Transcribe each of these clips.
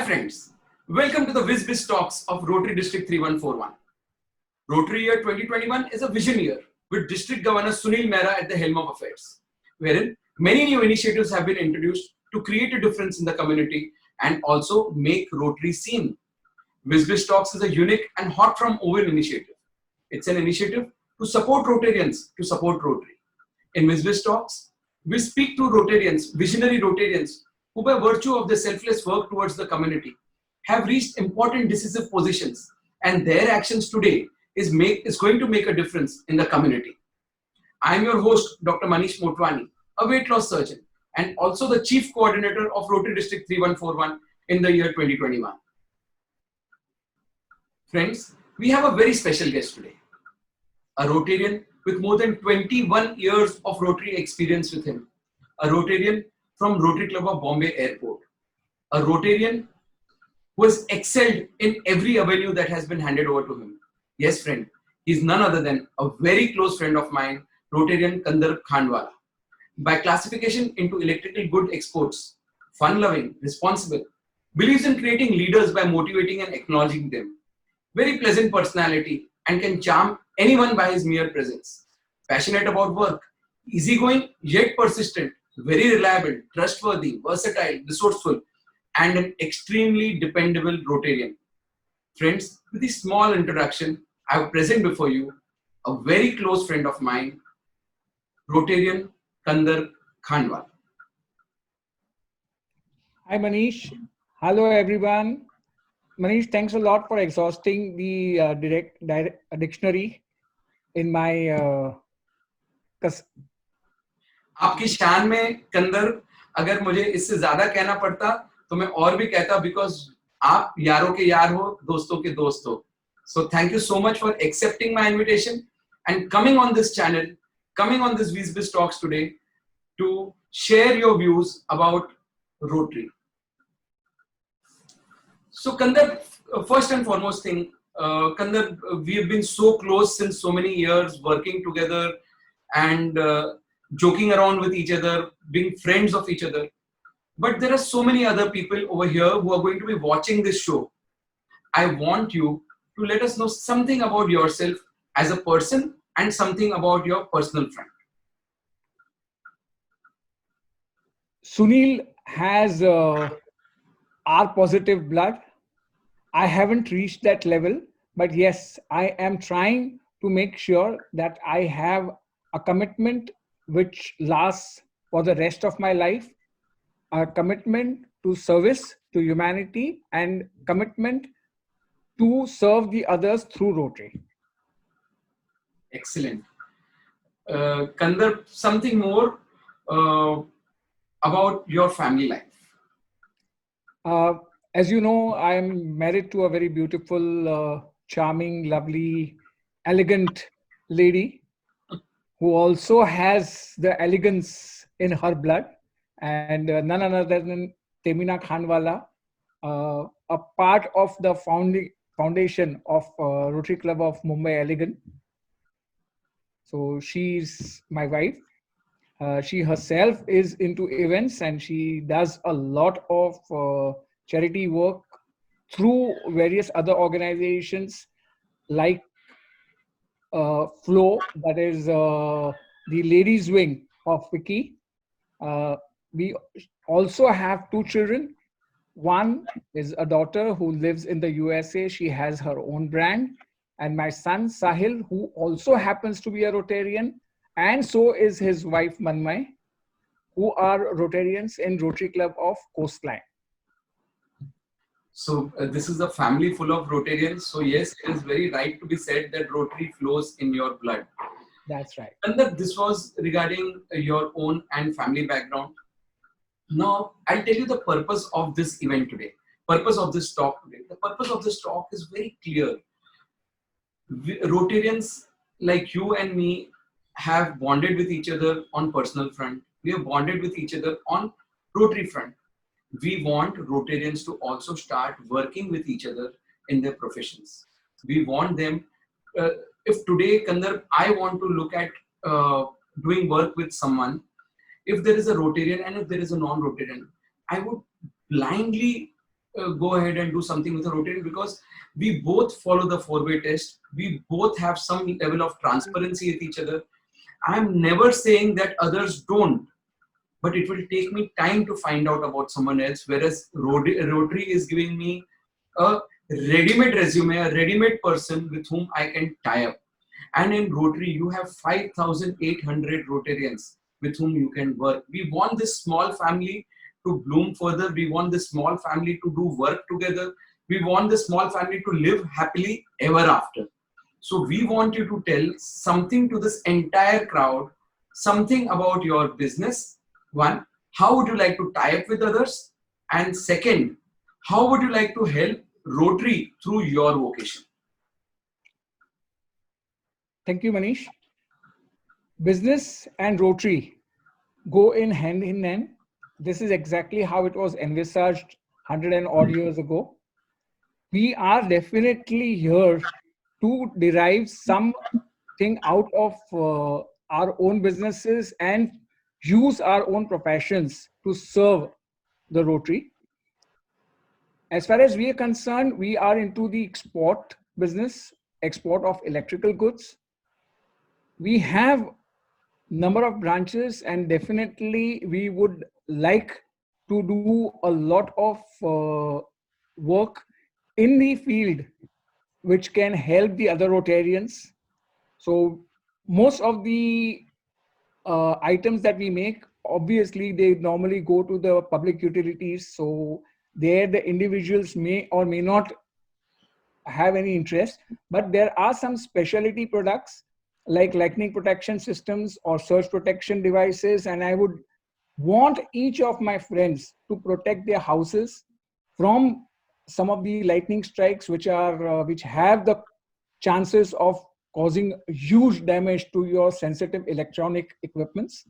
friends, welcome to the WizBiz Talks of Rotary District 3141. Rotary Year 2021 is a vision year with District Governor Sunil Mehra at the helm of affairs, wherein many new initiatives have been introduced to create a difference in the community and also make Rotary seen. WizBiz Talks is a unique and hot from oven initiative. It's an initiative to support Rotarians to support Rotary. In WizBiz Talks, we speak to Rotarians, visionary Rotarians, who by virtue of their selfless work towards the community have reached important decisive positions, and their actions today is going to make a difference in the community. I am your host, Dr. Manish Motwani, a weight loss surgeon and also the Chief Coordinator of Rotary District 3141 in the year 2021. Friends, we have a very special guest today, a Rotarian with more than 21 years of Rotary experience with him, a Rotarian from Rotary Club of Bombay Airport, a Rotarian who has excelled in every avenue that has been handed over to him. Yes, friend, he is none other than a very close friend of mine, Rotarian Kandarp Khandwala. By classification into electrical good exports, fun-loving, responsible, believes in creating leaders by motivating and acknowledging them. Very pleasant personality and can charm anyone by his mere presence. Passionate about work, easygoing yet persistent, very reliable, trustworthy, versatile, resourceful, and an extremely dependable Rotarian. Friends, with this small introduction, I have present before you a very close friend of mine, Rotarian Kandarp Khandwala. Hi Manish. Hello everyone. Manish, thanks a lot for exhausting the direct dictionary in my आपकी शान में कंदर, अगर मुझे इससे ज्यादा कहना पड़ता तो मैं और भी कहता, because आप यारों के यार हो, दोस्तों के दोस्त हो. So thank you so much for accepting my invitation and coming on this channel, coming on this WizBiz Talks today to share your views about Rotary. So Kandarp, first and foremost thing, Kandarp, we have been so close since so many years, working together and joking around with each other, being friends of each other. But there are so many other people over here who are going to be watching this show. I want you to let us know something about yourself as a person and something about your personal friend. Sunil has R positive blood. I haven't reached that level, but yes, I am trying to make sure that I have a commitment which lasts for the rest of my life, a commitment to service to humanity and commitment to serve the others through Rotary. Excellent. Kandarp, something more about your family life. As you know, I am married to a very beautiful, charming, lovely, elegant lady who also has the elegance in her blood, and none other than Temina Khandwala, a part of the foundation of Rotary Club of Mumbai Elegant. So she's my wife. She herself is into events and she does a lot of charity work through various other organizations like Flow, that is the ladies wing of Wiki. We also have two children. One is a daughter who lives in the USA. She has her own brand. And my son Sahil, who also happens to be a Rotarian, and so is his wife Manmay, who are Rotarians in Rotary Club of Coastline. So this is a family full of Rotarians. So yes, it is very right to be said that Rotary flows in your blood. That's right. And that this was regarding your own and family background. Now, I'll tell you the purpose of this event today. Purpose of this talk today. The purpose of this talk is very clear. Rotarians like you and me have bonded with each other on personal front. We have bonded with each other on Rotary front. We want Rotarians to also start working with each other in their professions. We want them, if today, Kandarp, I want to look at doing work with someone, if there is a Rotarian and if there is a non-Rotarian, I would blindly go ahead and do something with a Rotarian? Because we both follow the four-way test. We both have some level of transparency with each other. I'm never saying that others don't, but it will take me time to find out about someone else. Whereas Rotary is giving me a ready-made resume, a ready-made person with whom I can tie up. And in Rotary, you have 5,800 Rotarians with whom you can work. We want this small family to bloom further. We want this small family to do work together. We want this small family to live happily ever after. So we want you to tell something to this entire crowd, something about your business. One, how would you like to tie up with others? And second, how would you like to help Rotary through your vocation? Thank you, Manish. Business and Rotary go in hand. This is exactly how it was envisaged 100 and odd years ago. We are definitely here to derive something out of our own businesses and use our own professions to serve the Rotary. As far as we are concerned, we are into the export business, export of electrical goods. We have number of branches, and definitely we would like to do a lot of work in the field which can help the other Rotarians. So most of the items that we make, obviously they normally go to the public utilities, so there the individuals may or may not have any interest, but there are some specialty products like lightning protection systems or surge protection devices, and I would want each of my friends to protect their houses from some of the lightning strikes which have the chances of causing huge damage to your sensitive electronic equipments.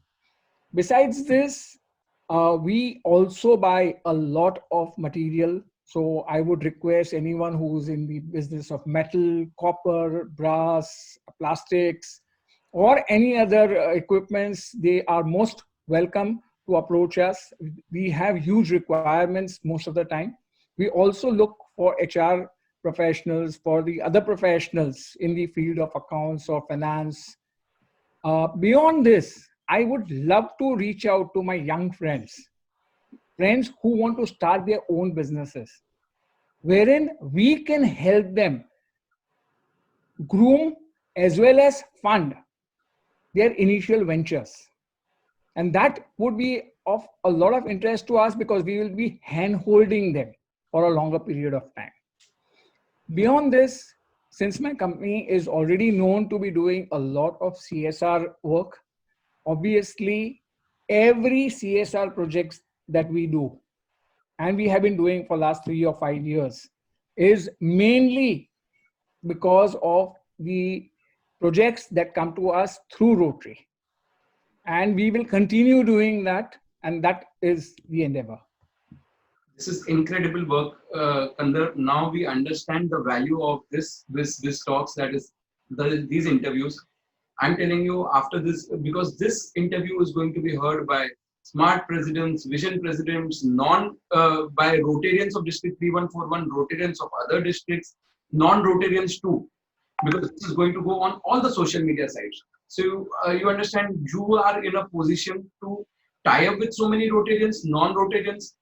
Besides this, we also buy a lot of material. So I would request anyone who's in the business of metal, copper, brass, plastics, or any other equipments, they are most welcome to approach us. We have huge requirements most of the time. We also look for HR professionals, for the other professionals in the field of accounts or finance. Beyond this, I would love to reach out to my young friends who want to start their own businesses, wherein we can help them groom as well as fund their initial ventures. And that would be of a lot of interest to us because we will be hand holding them for a longer period of time. Beyond this, since my company is already known to be doing a lot of CSR work, obviously every CSR projects that we do, and we have been doing for last 3 or 5 years, is mainly because of the projects that come to us through Rotary. And we will continue doing that, and that is the endeavor. This is incredible work, Kandar. Now we understand the value of this talks, that is these interviews. I'm telling you after this, because this interview is going to be heard by smart presidents, vision presidents, by Rotarians of District 3141, Rotarians of other districts, non-Rotarians too, because this is going to go on all the social media sites. So you understand, you are in a position to tie up with so many Rotarians, non-Rotarians.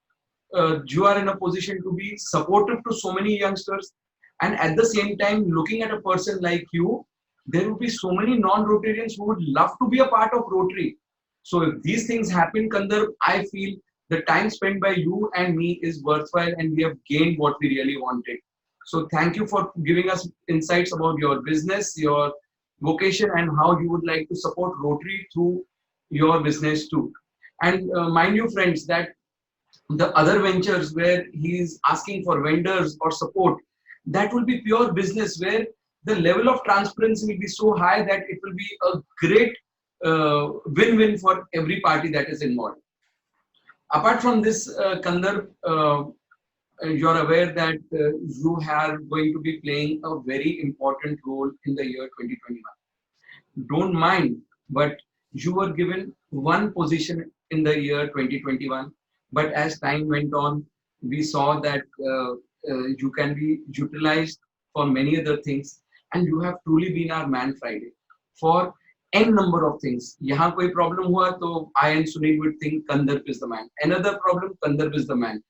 You are in a position to be supportive to so many youngsters, and at the same time, looking at a person like you, there will be so many non-Rotarians who would love to be a part of Rotary. So if these things happen, Kandar, I feel the time spent by you and me is worthwhile, and we have gained what we really wanted. So thank you for giving us insights about your business, your vocation, and how you would like to support Rotary through your business too. And mind you, friends, that the other ventures where he is asking for vendors or support, that will be pure business where the level of transparency will be so high that it will be a great win-win for every party that is involved. Apart from this, Kandar, you're aware that you are going to be playing a very important role in the year 2021. Don't mind, but you were given one position in the year 2021. But as time went on, We saw that you can be utilized for many other things, and you have truly been our man Friday for n number of things. यहाँ कोई problem हुआ तो I and Sunil would think Kandarp is the man. Another problem, Kandarp is the man.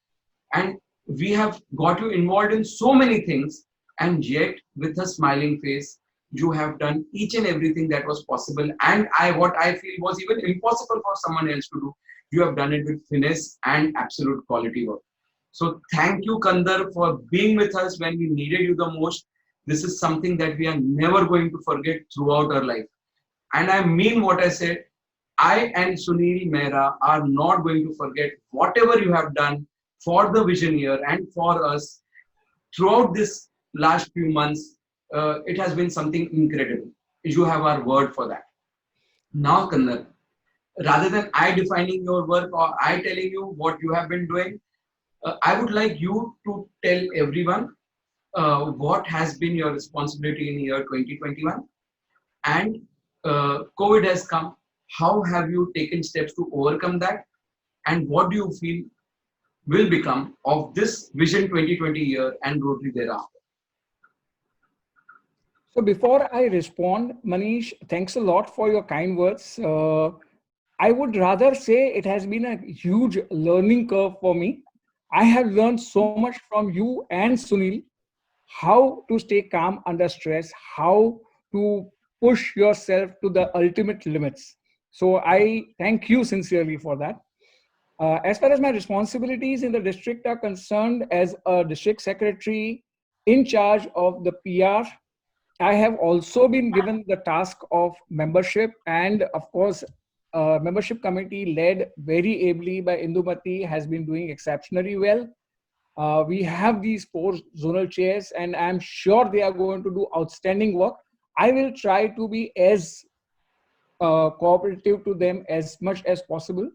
And we have got you involved in so many things, and yet with a smiling face, you have done each and everything that was possible. And what I feel was even impossible for someone else to do. You have done it with finesse and absolute quality work. So thank you, Kandar, for being with us when we needed you the most. This is something that we are never going to forget throughout our life. And I mean what I said. I and Sunil Mehra are not going to forget whatever you have done for the Vision Year and for us throughout this last few months. It has been something incredible. You have our word for that. Now, Kandar, rather than I defining your work or I telling you what you have been doing, I would like you to tell everyone what has been your responsibility in year 2021, and COVID has come. How have you taken steps to overcome that, and what do you feel will become of this Vision 2020 year and Rotary thereafter? So before I respond, Manish, thanks a lot for your kind words. I would rather say it has been a huge learning curve for me. I have learned so much from you and Sunil, how to stay calm under stress, how to push yourself to the ultimate limits. So I thank you sincerely for that. As far as my responsibilities in the district are concerned, as a district secretary in charge of the PR, I have also been given the task of membership, and of course, membership committee led very ably by Indumati has been doing exceptionally well. We have these four zonal chairs, and I'm sure they are going to do outstanding work. I will try to be as cooperative to them as much as possible.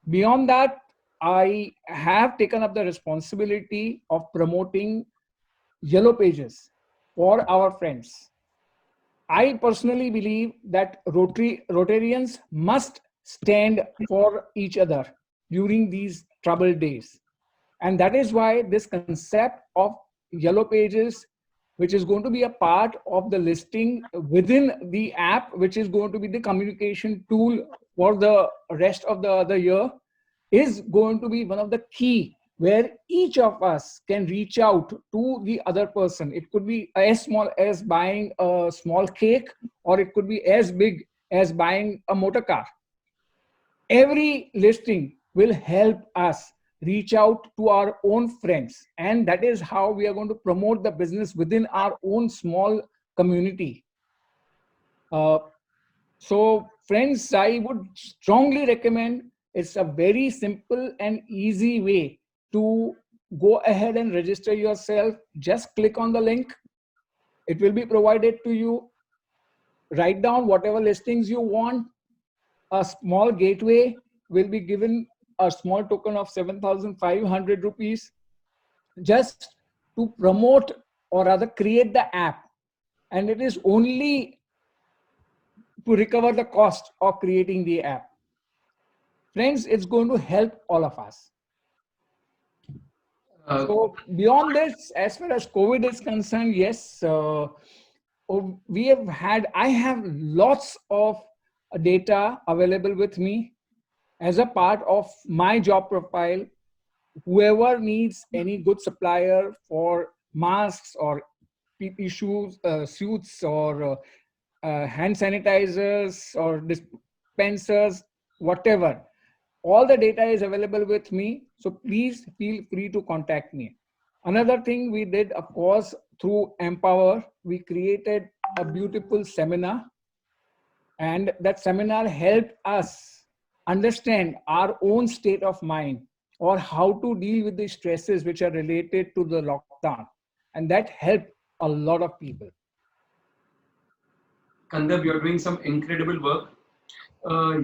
Beyond that, I have taken up the responsibility of promoting yellow pages for our friends. I personally believe that Rotarians must stand for each other during these troubled days. And that is why this concept of yellow pages, which is going to be a part of the listing within the app, which is going to be the communication tool for the rest of the other year, is going to be one of the key where each of us can reach out to the other person. It could be as small as buying a small cake, or it could be as big as buying a motor car. Every listing will help us reach out to our own friends, and that is how we are going to promote the business within our own small community. So friends, I would strongly recommend, it's a very simple and easy way to go ahead and register yourself. Just click on the link. It will be provided to you. Write down whatever listings you want. A small gateway will be given, a small token of 7,500 rupees, just to promote or rather create the app. And it is only to recover the cost of creating the app. Friends, it's going to help all of us. So beyond this, as far as COVID is concerned, yes, I have lots of data available with me as a part of my job profile. Whoever needs any good supplier for masks or PP shoes, suits, or hand sanitizers or dispensers, whatever, all the data is available with me. So please feel free to contact me. Another thing we did, of course, through Empower, we created a beautiful seminar, and that seminar helped us understand our own state of mind, or how to deal with the stresses which are related to the lockdown. And that helped a lot of people. Kandar, you're doing some incredible work.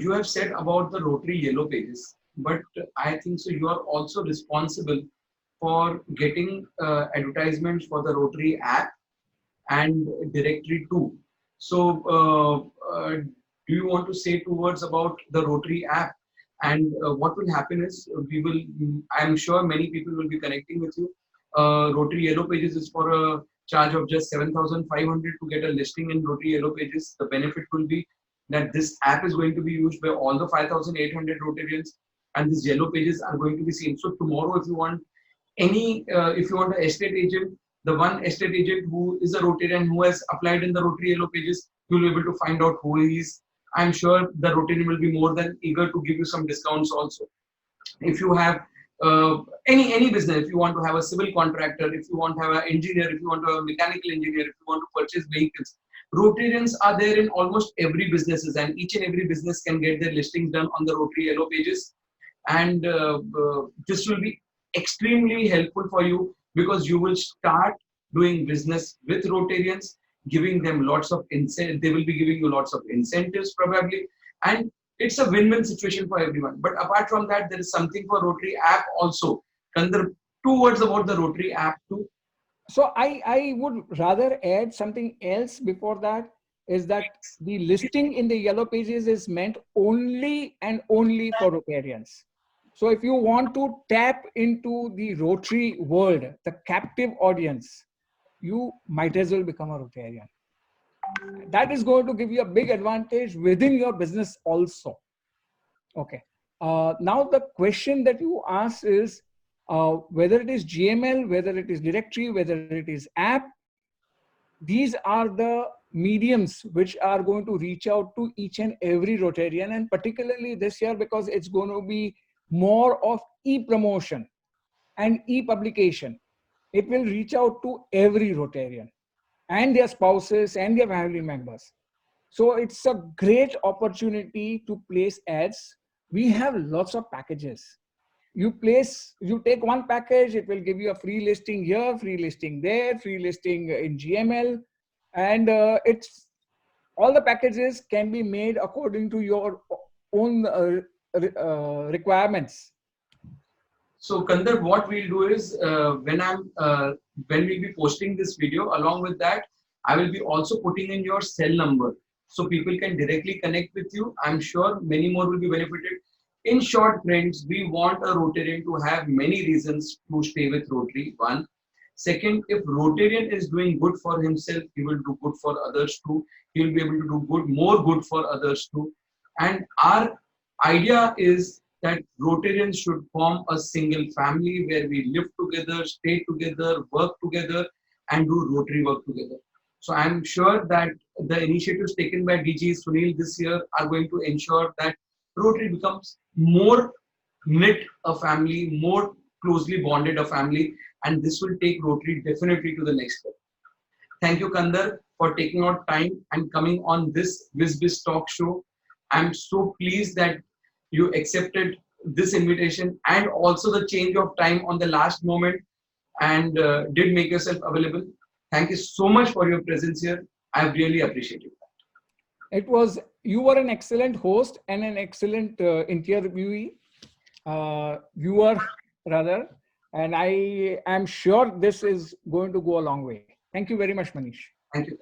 You have said about the Rotary Yellow Pages, but I think so you are also responsible for getting advertisements for the Rotary app and directory too. So do you want to say two words about the Rotary app And what will happen is I'm sure many people will be connecting with you. Rotary Yellow Pages is for a charge of just 7,500 to get a listing in Rotary Yellow Pages. The benefit will be that this app is going to be used by all the 5,800 Rotarians, and these Yellow Pages are going to be seen. So tomorrow, if you want if you want an estate agent, the one estate agent who is a Rotarian who has applied in the Rotary Yellow Pages, you'll be able to find out who he is. I'm sure the Rotarian will be more than eager to give you some discounts also. If you have any business, if you want to have a civil contractor, if you want to have an engineer, if you want to have a mechanical engineer, if you want to purchase vehicles, Rotarians are there in almost every businesses, and each and every business can get their listings done on the Rotary Yellow Pages. And this will be extremely helpful for you, because you will start doing business with Rotarians, giving them lots of incentives. They will be giving you lots of incentives probably, and it's a win-win situation for everyone. But apart from that, there is something for Rotary app also. Kandar, two words about the Rotary app too. So I would rather add something else before that, is that the listing in the Yellow Pages is meant only and only for Rotarians. So if you want to tap into the Rotary world, the captive audience, you might as well become a Rotarian. That is going to give you a big advantage within your business also. Okay. Now the question that you ask is, whether it is GML, whether it is directory, whether it is app, these are the mediums which are going to reach out to each and every Rotarian, and particularly this year, because it's going to be more of e-promotion and e-publication. It will reach out to every Rotarian and their spouses and their family members. So it's a great opportunity to place ads. We have lots of packages. You take one package, it will give you a free listing here, free listing there, free listing in GML. And it's all the packages can be made according to your own requirements. So Kandar, what we'll do is when we'll be posting this video, along with that, I will be also putting in your cell number so people can directly connect with you. I'm sure many more will be benefited. In short, friends, we want a Rotarian to have many reasons to stay with Rotary. One. Second, if Rotarian is doing good for himself, he will do good for others too. He will be able to do more good for others too. And our idea is that Rotarians should form a single family where we live together, stay together, work together, and do Rotary work together. So I'm sure that the initiatives taken by DG Sunil this year are going to ensure that Rotary becomes more knit a family, more closely bonded a family, and this will take Rotary definitely to the next level. Thank you, Kandar, for taking out time and coming on this WizBiz Talk show. I'm so pleased that you accepted this invitation and also the change of time on the last moment, and did make yourself available. Thank you so much for your presence here. I really appreciate it. You were an excellent host and an excellent interviewee, viewer rather, and I am sure this is going to go a long way. Thank you very much, Manish. Thank you.